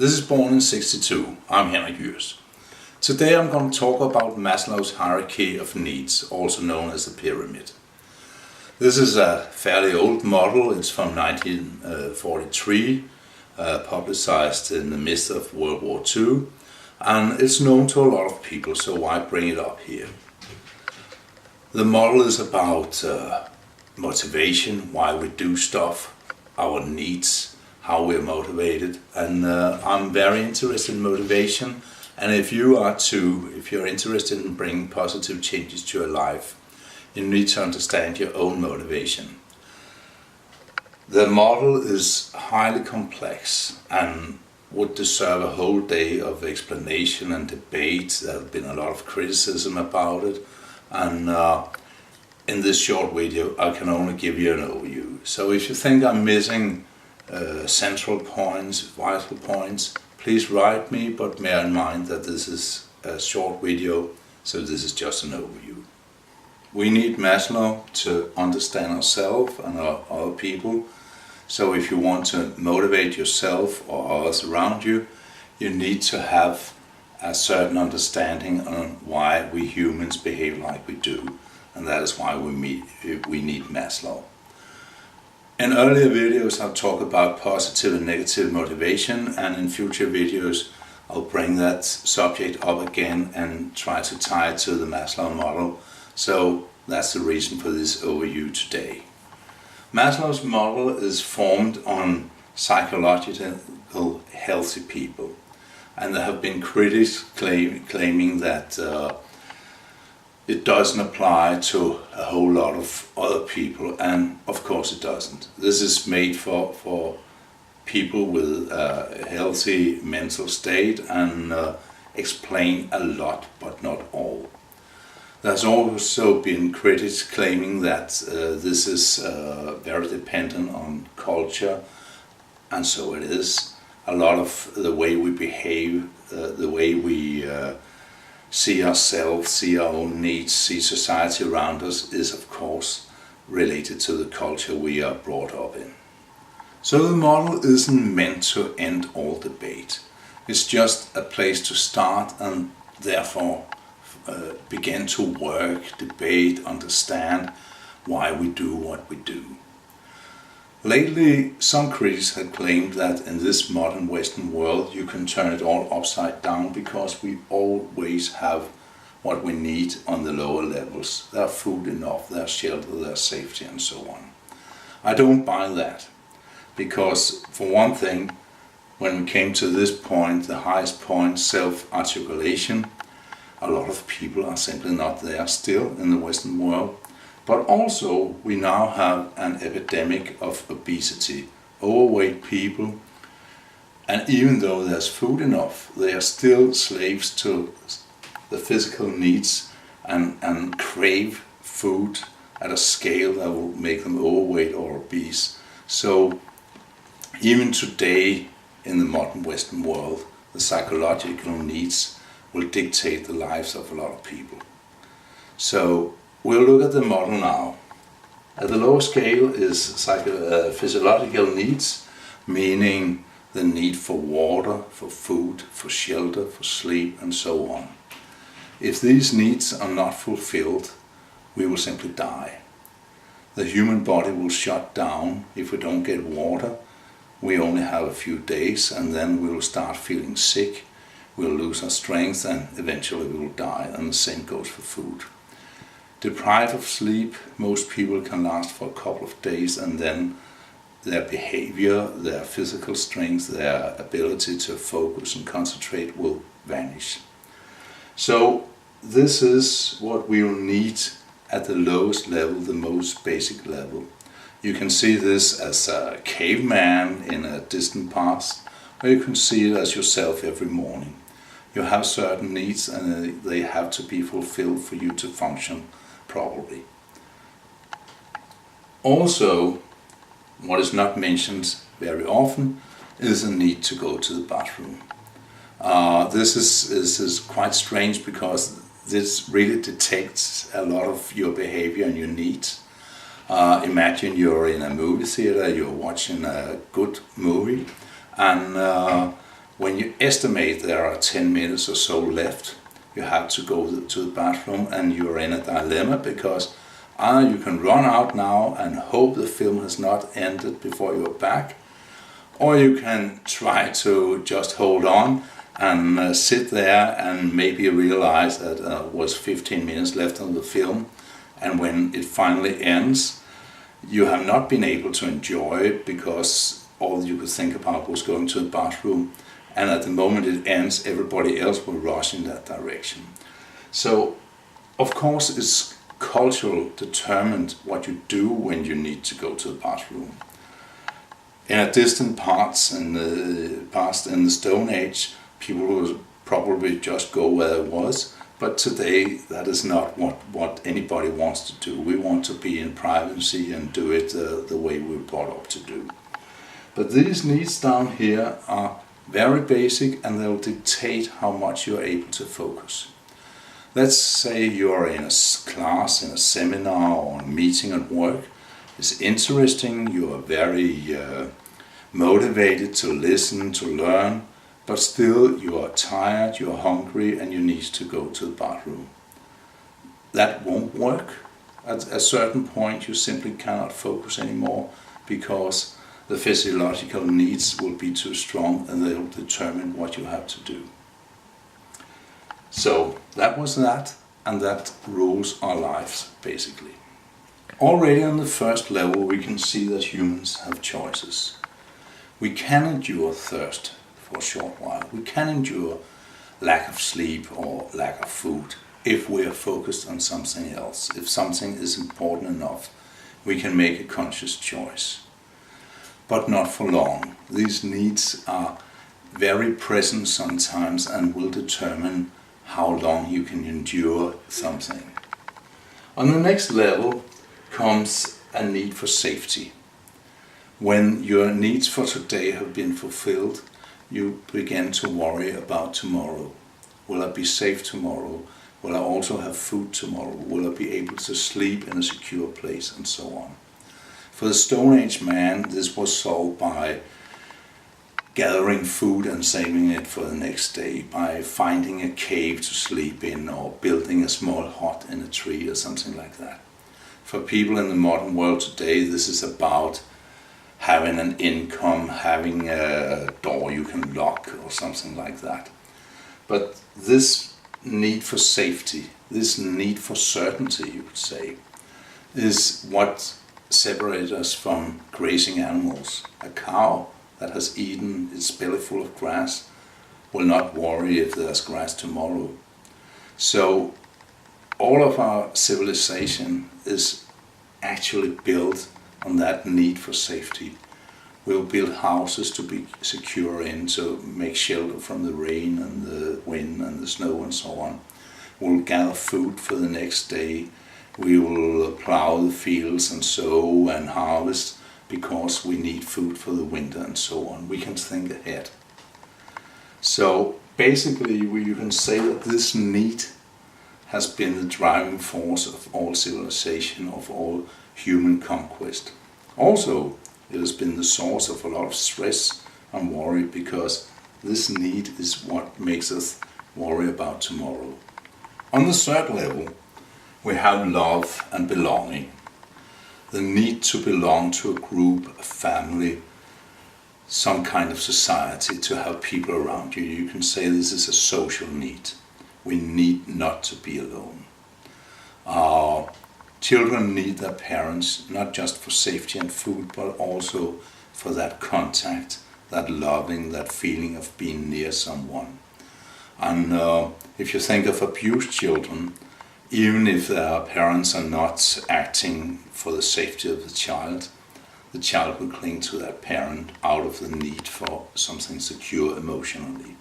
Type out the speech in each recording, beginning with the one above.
This is born in '62. I'm HENRIK JÜRS. Today I'm going to talk about Maslow's hierarchy of needs, also known as the pyramid. This is a fairly old model. It's from 1943, publicized in the midst of World War II, and it's known to a lot of people, so why bring it up here? The model is about motivation, why we do stuff, our needs, how we're motivated, and I'm very interested in motivation, and if you are too, if you're interested in bringing positive changes to your life, you need to understand your own motivation. The model is highly complex and would deserve a whole day of explanation and debate. There have been a lot of criticism about it, and in this short video I can only give you an overview. So if you think I'm missing central points, vital points, please write me, but bear in mind that this is a short video, so this is just an overview. We need Maslow to understand ourselves and our other people. So if you want to motivate yourself or others around you, you need to have a certain understanding on why we humans behave like we do, and that is why we need Maslow. In earlier videos I'll talk about positive and negative motivation, and in future videos I'll bring that subject up again and try to tie it to the Maslow model. So that's the reason for this overview today. Maslow's model is formed on psychological healthy people, and there have been critics claiming that it doesn't apply to a whole lot of other people, and of course it doesn't. This is made for people with a healthy mental state and explain a lot, but not all. There's also been critics claiming that this is very dependent on culture, and so it is. A lot of the way we behave, the way we see ourselves, see our own needs, see society around us is of course related to the culture we are brought up in. So the model isn't meant to end all debate. It's just a place to start and therefore begin to work, debate, understand why we do what we do. Lately, some critics have claimed that in this modern Western world you can turn it all upside down because we always have what we need on the lower levels. There's food enough, there's shelter, there's safety, and so on. I don't buy that, because for one thing, when we came to this point, the highest point, self-articulation, a lot of people are simply not there still in the Western world. But also we now have an epidemic of obesity, overweight people, and even though there's food enough, they are still slaves to the physical needs and crave food at a scale that will make them overweight or obese. So even today in the modern Western world, the psychological needs will dictate the lives of a lot of people. So we'll look at the model now. At the lower scale is physiological needs, meaning the need for water, for food, for shelter, for sleep, and so on. If these needs are not fulfilled, we will simply die. The human body will shut down if we don't get water. We only have a few days, and then we will start feeling sick, we'll lose our strength, and eventually we will die, and the same goes for food. Deprived of sleep, most people can last for a couple of days, and then their behavior, their physical strength, their ability to focus and concentrate will vanish. So this is what we will need at the lowest level, the most basic level. You can see this as a caveman in a distant past, or you can see it as yourself every morning. You have certain needs and they have to be fulfilled for you to function properly. Also, what is not mentioned very often is the need to go to the bathroom. This is quite strange because this really detects a lot of your behavior and your needs. Imagine you're in a movie theater, you're watching a good movie, and when when you estimate there are 10 minutes or so left, you have to go to the bathroom, and you're in a dilemma because either you can run out now and hope the film has not ended before you're back, or you can try to just hold on and sit there and maybe realize that was 15 minutes left on the film, and when it finally ends, you have not been able to enjoy it because all you could think about was going to the bathroom, and at the moment it ends, everybody else will rush in that direction. So, of course, it's cultural determined what you do when you need to go to the bathroom. In a distant past in the Stone Age, people would probably just go where it was, but today that is not what anybody wants to do. We want to be in privacy and do it the way we were brought up to do. But these needs down here are very basic, and they'll dictate how much you're able to focus. Let's say you're in a class, in a seminar, or a meeting at work. It's interesting, you are very motivated to listen, to learn, but still you are tired, you're hungry, and you need to go to the bathroom. That won't work. At a certain point you simply cannot focus anymore because the physiological needs will be too strong, and they will determine what you have to do. So that was that, and that rules our lives basically. Already on the first level we can see that humans have choices. We can endure thirst for a short while. We can endure lack of sleep or lack of food if we are focused on something else. If something is important enough, we can make a conscious choice. But not for long. These needs are very present sometimes and will determine how long you can endure something. On the next level comes a need for safety. When your needs for today have been fulfilled, you begin to worry about tomorrow. Will I be safe tomorrow? Will I also have food tomorrow? Will I be able to sleep in a secure place? And so on. For the Stone Age man, this was solved by gathering food and saving it for the next day, by finding a cave to sleep in, or building a small hut in a tree or something like that. For people in the modern world today, this is about having an income, having a door you can lock or something like that. But this need for safety, this need for certainty, you could say, is what separates us from grazing animals. A cow that has eaten its belly full of grass will not worry if there's grass tomorrow. So all of our civilization is actually built on that need for safety. We'll build houses to be secure in, to make shelter from the rain and the wind and the snow and so on. We'll gather food for the next day. We will plow the fields and sow and harvest because we need food for the winter and so on. We can think ahead. So basically you can say that this need has been the driving force of all civilization, of all human conquest. Also, it has been the source of a lot of stress and worry, because this need is what makes us worry about tomorrow. On the third level, we have love and belonging. The need to belong to a group, a family, some kind of society, to have people around you. You can say this is a social need. We need not to be alone. Our children need their parents, not just for safety and food, but also for that contact, that loving, that feeling of being near someone. And if you think of abused children, even if their parents are not acting for the safety of the child will cling to that parent out of the need for something secure emotionally.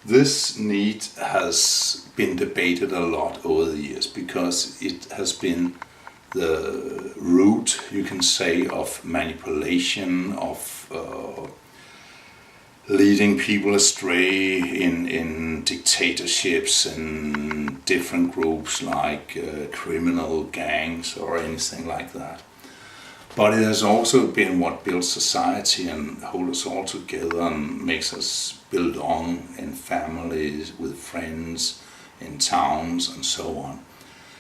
This need has been debated a lot over the years because it has been the root, you can say, of manipulation, of leading people astray in dictatorships and different groups like criminal gangs or anything like that. But it has also been what builds society and holds us all together and makes us belong in families, with friends, in towns and so on.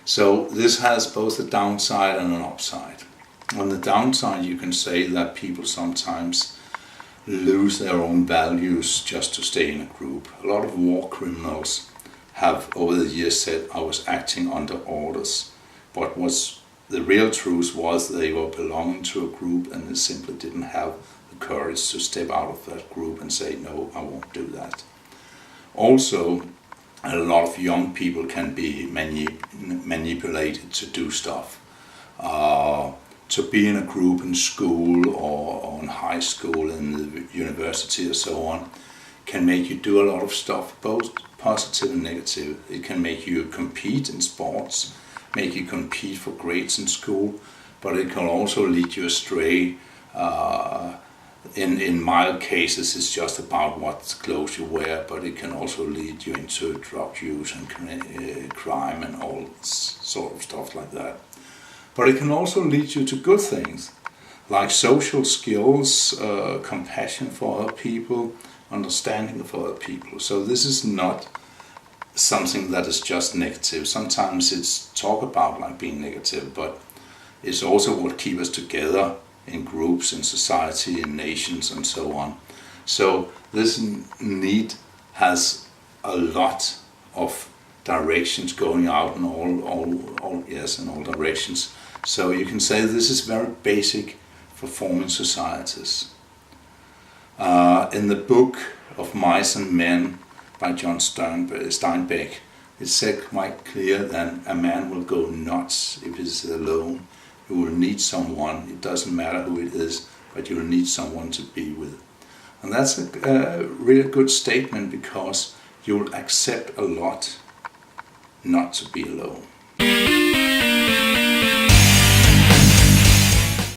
So this has both a downside and an upside. On the downside, you can say that people sometimes lose their own values just to stay in a group. A lot of war criminals have over the years said, I was acting under orders, but the real truth was they were belonging to a group and they simply didn't have the courage to step out of that group and say, no, I won't do that. Also, a lot of young people can be manipulated to do stuff. To be in a group in school or in high school, in the university or so on, can make you do a lot of stuff, both positive and negative. It can make you compete in sports, make you compete for grades in school, but it can also lead you astray. In mild cases, it's just about what clothes you wear, but it can also lead you into drug use and crime and all sort of stuff like that. But it can also lead you to good things, like social skills, compassion for other people, understanding of other people. So this is not something that is just negative. Sometimes it's talk about like being negative, but it's also what keeps us together in groups, in society, in nations, and so on. So this need has a lot of directions going out in all directions. So you can say this is very basic for forming societies. In the book of Mice and Men by John Steinbeck, it's said quite clear that a man will go nuts if he's alone. You will need someone, it doesn't matter who it is, but you will need someone to be with. And that's a really good statement, because you'll accept a lot not to be alone.